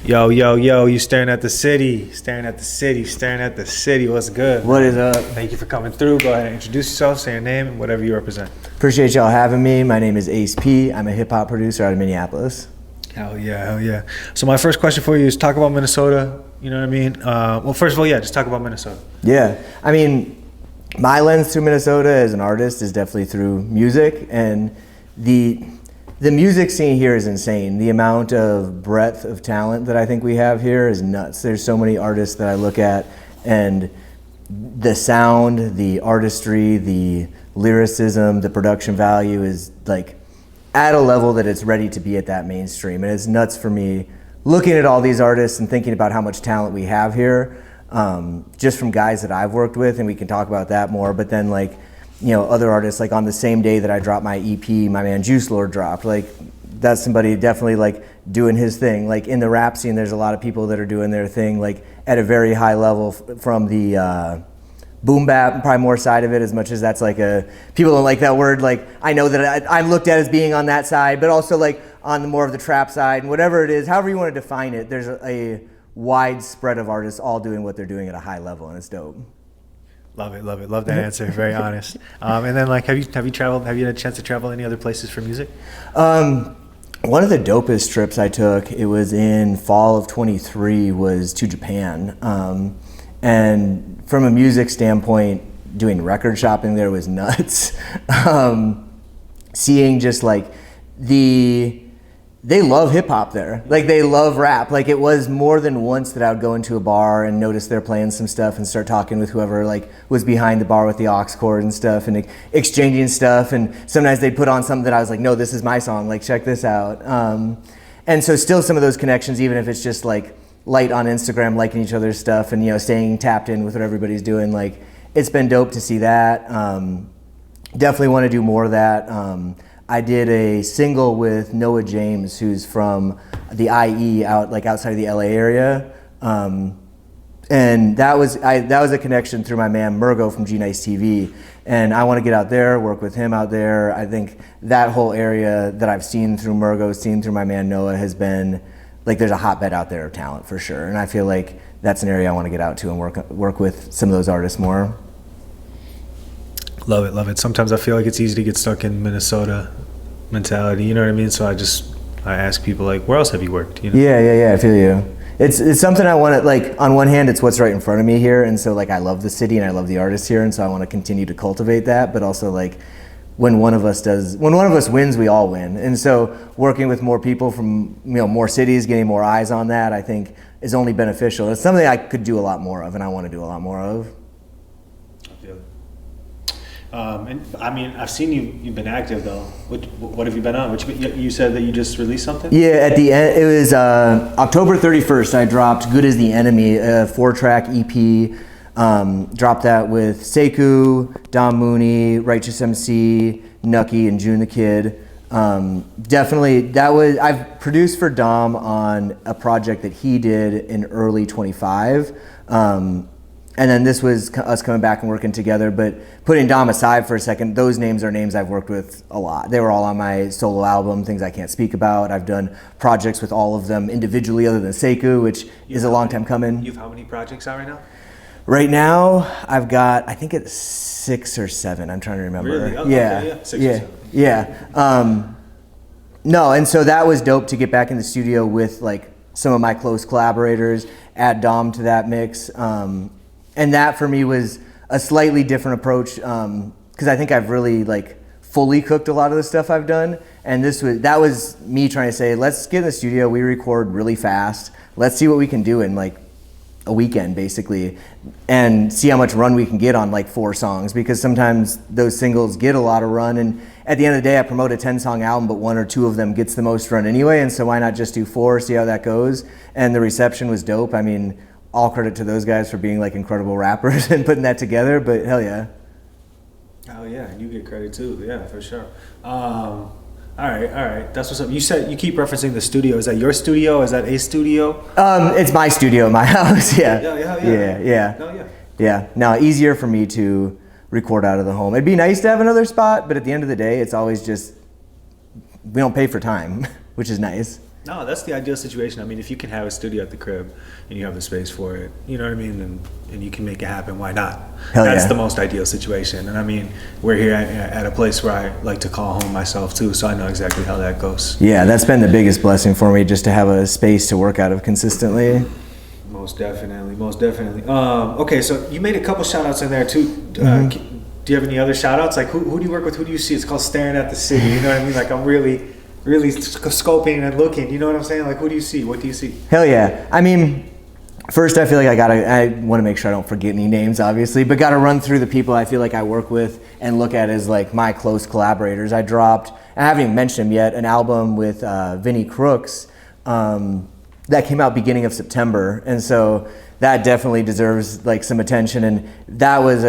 Yo, yo, yo, you staring at the city, staring at the city, staring at the city. What's good? What is up? Thank you for coming through. Go ahead and introduce yourself, say your name, and whatever you represent. Appreciate y'all having me. My name is Ace P. I'm a hip hop producer out of Minneapolis. Hell yeah, hell yeah. So my first question for you is talk about Minnesota. You know what I mean? Well, first of all, yeah, just talk about Minnesota. Yeah, I mean, my lens through Minnesota as an artist is definitely through music, and the music scene here is insane. The amount of breadth of talent that I think we have here is nuts. There's so many artists that I look at, and the sound, the artistry, the lyricism, the production value is like at a level that it's ready to be at that mainstream. And it's nuts for me looking at all these artists and thinking about how much talent we have here, just from guys that I've worked with, and we can talk about that more. But then like, you know, other artists, like on the same day that I dropped my EP, my man Juice Lord dropped. Like, that's somebody definitely like doing his thing. Like in the rap scene, there's a lot of people that are doing their thing like at a very high level from the boom bap, probably more side of it, as much as that's like people don't like that word. Like, I know that I'm looked at as being on that side, but also like on the more of the trap side, and whatever it is, however you want to define it, there's a wide spread of artists all doing what they're doing at a high level, and it's dope. Love it, love it, love that answer. Very honest. And then like, have you traveled? Have you had a chance to travel any other places for music? One of the dopest trips I took, it was in fall of 23, was to Japan. And from a music standpoint, doing record shopping there was nuts. Seeing just like they love hip hop there. Like, they love rap. Like, it was more than once that I would go into a bar and notice they're playing some stuff and start talking with whoever like was behind the bar with the aux cord and stuff, and exchanging stuff. And sometimes they'd put on something that I was like, no, this is my song. Like, check this out. And so still some of those connections, even if it's just like light on Instagram, liking each other's stuff and, you know, staying tapped in with what everybody's doing. Like, it's been dope to see that. Definitely want to do more of that. I did a single with Noah James, who's from the IE outside of the LA area. And that was a connection through my man Murgo from G Nice TV. And I want to get out there, work with him out there. I think that whole area that I've seen through Murgo, seen through my man Noah, has been like, there's a hotbed out there of talent for sure. And I feel like that's an area I want to get out to and work with some of those artists more. Love it, love it. Sometimes I feel like it's easy to get stuck in Minnesota mentality, you know what I mean? So I ask people like, where else have you worked? You know? Yeah, I feel you. It's something I want to, like, on one hand, it's what's right in front of me here, and so like I love the city and I love the artists here, and so I want to continue to cultivate that. But also, like, when one of us wins, we all win. And so working with more people from, you know, more cities, getting more eyes on that, I think is only beneficial. It's something I could do a lot more of, and I want to do a lot more of. And I mean, I've seen you've been active though. What have you been on? You said that you just released something? Yeah, at the end, it was October 31st, I dropped Good as the Enemy, a 4-track EP. Dropped that with Sekou, Dom Mooney, Righteous MC, Nucky, and June the Kid. Definitely, I've produced for Dom on a project that he did in early 25. And then this was us coming back and working together. But putting Dom aside for a second, those names are names I've worked with a lot. They were all on my solo album, Things I Can't Speak About. I've done projects with all of them individually other than Sekou, which is a long time coming. You have how many projects out right now? Right now, I've got, I think it's 6 or 7. I'm trying to remember. Really? Oh, yeah. Okay, yeah. 6 or 7. Yeah. No, and so that was dope to get back in the studio with like some of my close collaborators, add Dom to that mix. And that for me was a slightly different approach, because I think I've really like fully cooked a lot of the stuff I've done. And that was me trying to say, let's get in the studio, we record really fast, let's see what we can do in like a weekend basically, and see how much run we can get on like 4 songs, because sometimes those singles get a lot of run, and at the end of the day I promote a 10-song album, but 1 or 2 of them gets the most run anyway, and so why not just do 4, see how that goes. And the reception was dope. I mean, all credit to those guys for being like incredible rappers and putting that together, but hell yeah. Oh yeah, you get credit too, yeah, for sure. All right, that's what's up. You said you keep referencing the studio. Is that your studio? Is that a studio? It's my studio, my house, yeah. Yeah. No, yeah. Yeah, no, easier for me to record out of the home. It'd be nice to have another spot, but at the end of the day, it's always just, we don't pay for time, which is nice. No, that's the ideal situation. I mean, if you can have a studio at the crib and you have the space for it, you know what I mean, and you can make it happen, why not? Hell That's yeah. the most ideal situation. And I mean, we're here at a place where I like to call home myself too, so I know exactly how that goes. Yeah, that's been the biggest blessing for me, just to have a space to work out of consistently. Most definitely, most definitely. Okay, so you made a couple shout outs in there too. Do you have any other shout outs? Like who do you work with? Who do you see? It's called Staring at the City. You know what I mean? Like I'm really scoping and looking. You know what I'm saying? Like who do you see? What do you see? Hell yeah. I mean, first I feel like I want to make sure I don't forget any names, obviously, but gotta run through the people I feel like I work with and look at as like my close collaborators. I dropped, I haven't even mentioned him yet, an album with Vinnie Crooks that came out beginning of September. And so that definitely deserves like some attention. And that was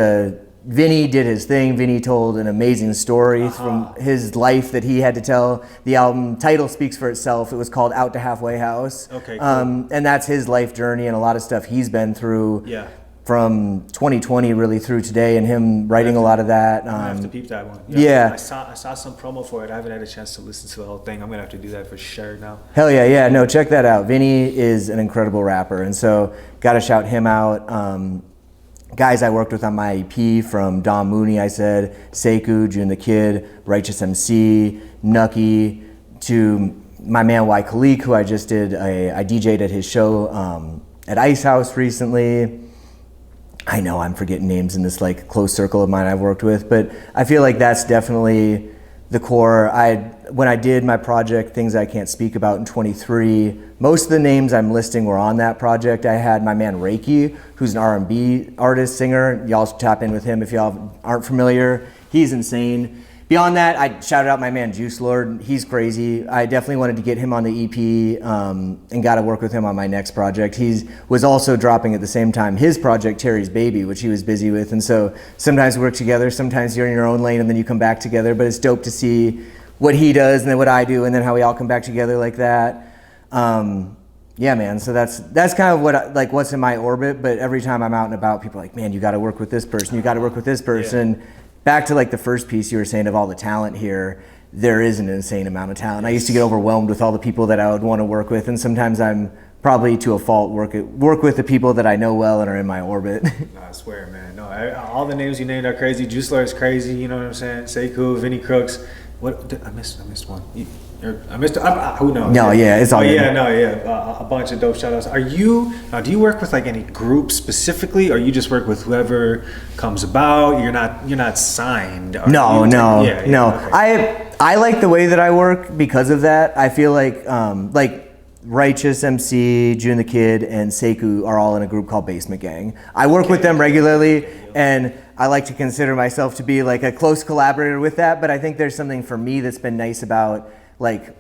Vinny did his thing. Vinny told an amazing story from his life that he had to tell. The album title speaks for itself. It was called Out to Halfway House. Okay, cool. And that's his life journey and a lot of stuff he's been through Yeah. from 2020 really through today, and him writing a lot of that. I have to peep that one. Yeah. I saw some promo for it. I haven't had a chance to listen to the whole thing. I'm gonna have to do that for sure now. Hell yeah, yeah. No, check that out. Vinny is an incredible rapper, and so gotta shout him out. Guys I worked with on my EP, from Dom Mooney, I said, Sekou, June the Kid, Righteous MC, Nucky, to my man Y Khalik, who I just did, I DJ'd at his show at Ice House recently. I know I'm forgetting names in this like close circle of mine I've worked with, but I feel like that's definitely the core. When I did my project, Things I Can't Speak About in 23, most of the names I'm listing were on that project. I had my man Reiki, who's an R&B artist, singer. Y'all should tap in with him if y'all aren't familiar. He's insane. Beyond that, I shouted out my man Juice Lord. He's crazy. I definitely wanted to get him on the EP and got to work with him on my next project. He was also dropping at the same time his project, Terry's Baby, which he was busy with. And so sometimes we work together, sometimes you're in your own lane and then you come back together. But it's dope to see what he does and then what I do and then how we all come back together like that. Yeah, man. So that's kind of what what's in my orbit. But every time I'm out and about, people are like, man, you got to work with this person. You got to work with this person. Yeah. Back to like the first piece you were saying of all the talent here, there is an insane amount of talent. I used to get overwhelmed with all the people that I would want to work with, and sometimes I'm probably to a fault work with the people that I know well and are in my orbit. No, I swear, man. No, all the names you named are crazy. Juice Lord is crazy. You know what I'm saying? Sekou, Vinnie Crooks. What I missed one. I missed. Who knows? No, yeah, it's all. A bunch of dope shoutouts. Do you work with like any group specifically, or you just work with whoever comes about? You're not signed. No. Okay. I like the way that I work because of that. I feel like Righteous MC, June the Kid, and Sekou are all in a group called Basement Gang. I work with them regularly, and I like to consider myself to be like a close collaborator with that. But I think there's something for me that's been nice about like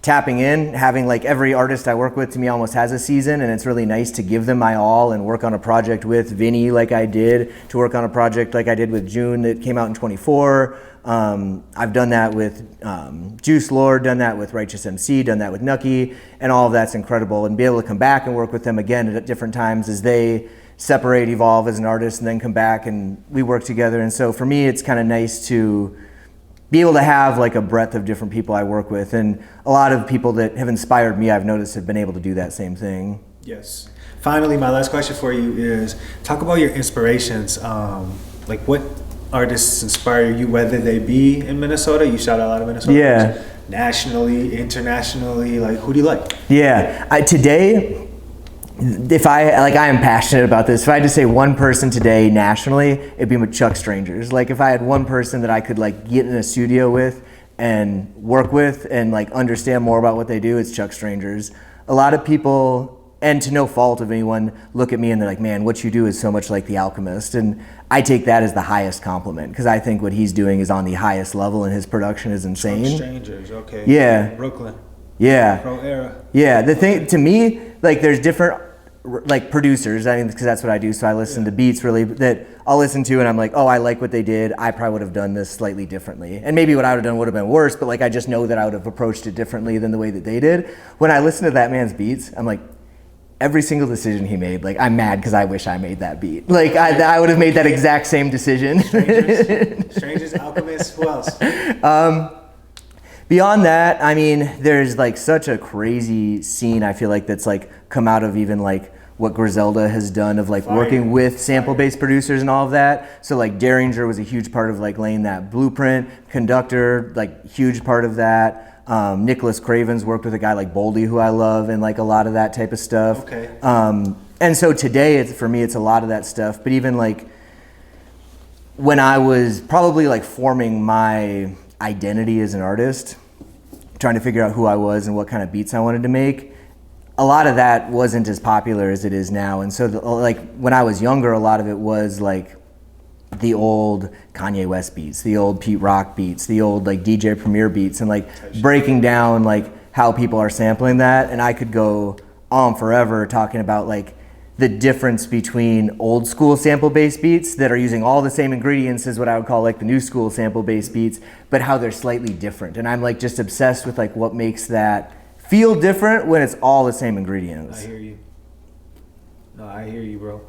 tapping in, having like every artist I work with to me almost has a season, and it's really nice to give them my all and work on a project with Vinny like I did, to work on a project like I did with June that came out in 24. I've done that with Juice Lord, done that with Righteous MC, done that with Nucky, and all of that's incredible. And be able to come back and work with them again at different times as they separate, evolve as an artist, and then come back and we work together. And so for me, it's kind of nice to be able to have like a breadth of different people I work with, and a lot of people that have inspired me, I've noticed, have been able to do that same thing. Yes. Finally, my last question for you is talk about your inspirations. Like what artists inspire you, whether they be in Minnesota? You shout out a lot of Minnesota. Yeah. Nationally, internationally, like who do you like? Yeah. Today, I am passionate about this. If I had to say one person today nationally, it'd be with Chuck Strangers. Like if I had one person that I could like get in a studio with and work with and like understand more about what they do, it's Chuck Strangers. A lot of people, and to no fault of anyone, look at me and they're like, man, what you do is so much like The Alchemist. And I take that as the highest compliment because I think what he's doing is on the highest level and his production is insane. Chuck Strangers, okay. Yeah. Brooklyn. Yeah. Pro era. Yeah. The thing to me, like there's different like producers, I mean, because that's what I do. So I listen to beats really that I'll listen to and I'm like, oh, I like what they did. I probably would have done this slightly differently. And maybe what I would have done would have been worse, but like I just know that I would have approached it differently than the way that they did. When I listen to that man's beats, I'm like, every single decision he made, like I'm mad because I wish I made that beat. Like I would have made that exact same decision. Strangers, Alchemist, who else? Beyond that, I mean, there's like such a crazy scene, I feel like, that's like come out of even like what Griselda has done of like working with sample-based producers and all of that. So like Derringer was a huge part of like laying that blueprint. Conductor, like huge part of that. Nicholas Craven's worked with a guy like Boldy, who I love, and like a lot of that type of stuff. Okay. And so today, for me, it's a lot of that stuff. But even like when I was probably like forming my identity as an artist, trying to figure out who I was and what kind of beats I wanted to make, a lot of that wasn't as popular as it is now. And so like when I was younger, a lot of it was like the old Kanye West beats, the old Pete Rock beats, the old like DJ Premier beats, and like breaking down like how people are sampling that. And I could go on forever talking about like the difference between old school sample-based beats that are using all the same ingredients as what I would call like the new school sample-based beats, but how they're slightly different. And I'm like just obsessed with like what makes that feel different when it's all the same ingredients. I hear you. No, I hear you, bro.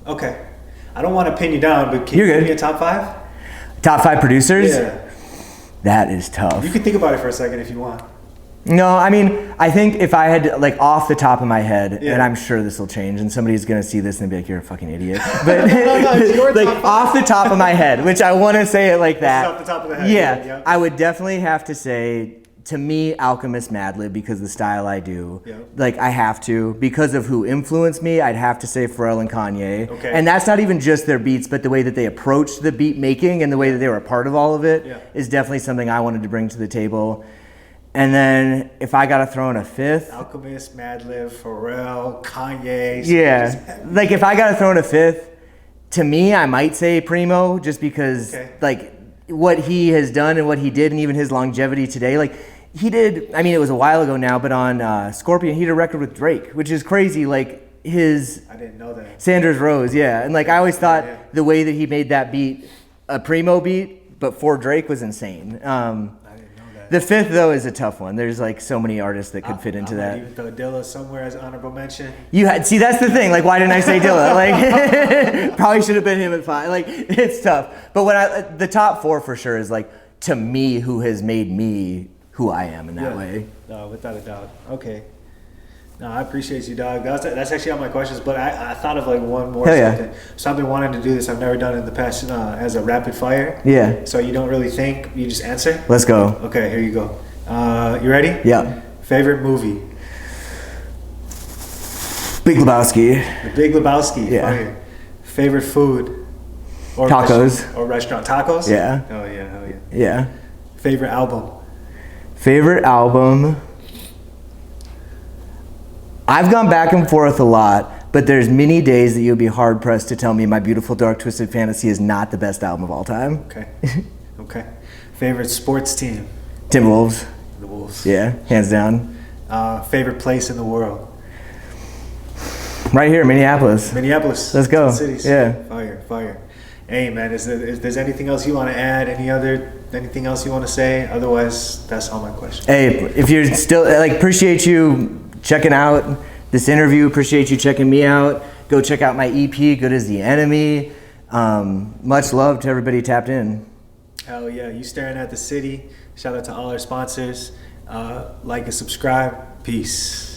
Okay. I don't want to pin you down, but can you give me a top 5? Top 5 producers? Yeah. That is tough. You can think about it for a second if you want. No, I mean, I think if I had to, like off the top of my head, and I'm sure this will change, and somebody's gonna see this and be like, "You're a fucking idiot," but like off the top of my head, which I want to say it like that. Off the top of the head. Yeah, I would definitely have to say, to me, Alchemist Madlib, because of the style I do. Yeah. Like I have to, because of who influenced me, I'd have to say Pharrell and Kanye. Okay. And that's not even just their beats, but the way that they approached the beat making and the way that they were a part of all of it is definitely something I wanted to bring to the table. And then if I gotta throw in a 5th, Alchemist, Madlib, Pharrell, Kanye. Yeah, like if I gotta throw in a 5th, to me I might say Primo, just because like what he has done and what he did, and even his longevity today. Like he did, I mean it was a while ago now, but on Scorpion he did a record with Drake, which is crazy. Like his I didn't know that. Sanders Rose, yeah, and like I always thought the way that he made that beat a Primo beat, but for Drake was insane. The 5th though is a tough one. There's like so many artists that could fit into that. Even throw Dilla somewhere as honorable mention. See, that's the thing. Like, why didn't I say Dilla? Like, probably should have been him at 5. Like, it's tough. But the top 4 for sure is like, to me, who has made me who I am in that way. No, without a doubt. Okay. No, I appreciate you, dog. That's actually all my questions, but I thought of like one more something. So I've been wanting to do this. I've never done it in the past as a rapid fire. Yeah. So you don't really think, you just answer? Let's go. Okay, here you go. You ready? Yeah. Favorite movie? Big Lebowski. The Big Lebowski. Yeah. Fire. Favorite food? Or Tacos. Or restaurant. Tacos? Yeah. Oh yeah, hell yeah. Yeah. Favorite album? Favorite album? I've gone back and forth a lot, but there's many days that you'll be hard pressed to tell me My Beautiful Dark Twisted Fantasy is not the best album of all time. Okay. Okay. Favorite sports team? Timberwolves. The Wolves. Yeah, hands down. Favorite place in the world? Right here, Minneapolis. Minneapolis. Let's go. Cities. Yeah. Fire. Hey man, if there's anything else you want to add, anything else you want to say? Otherwise, that's all my questions. Hey, if you're still appreciate you checking out this interview, appreciate you checking me out. Go check out my EP, Good as the Enemy. Much love to everybody tapped in. Hell yeah, you staring at the city. Shout out to all our sponsors. Like and subscribe. Peace.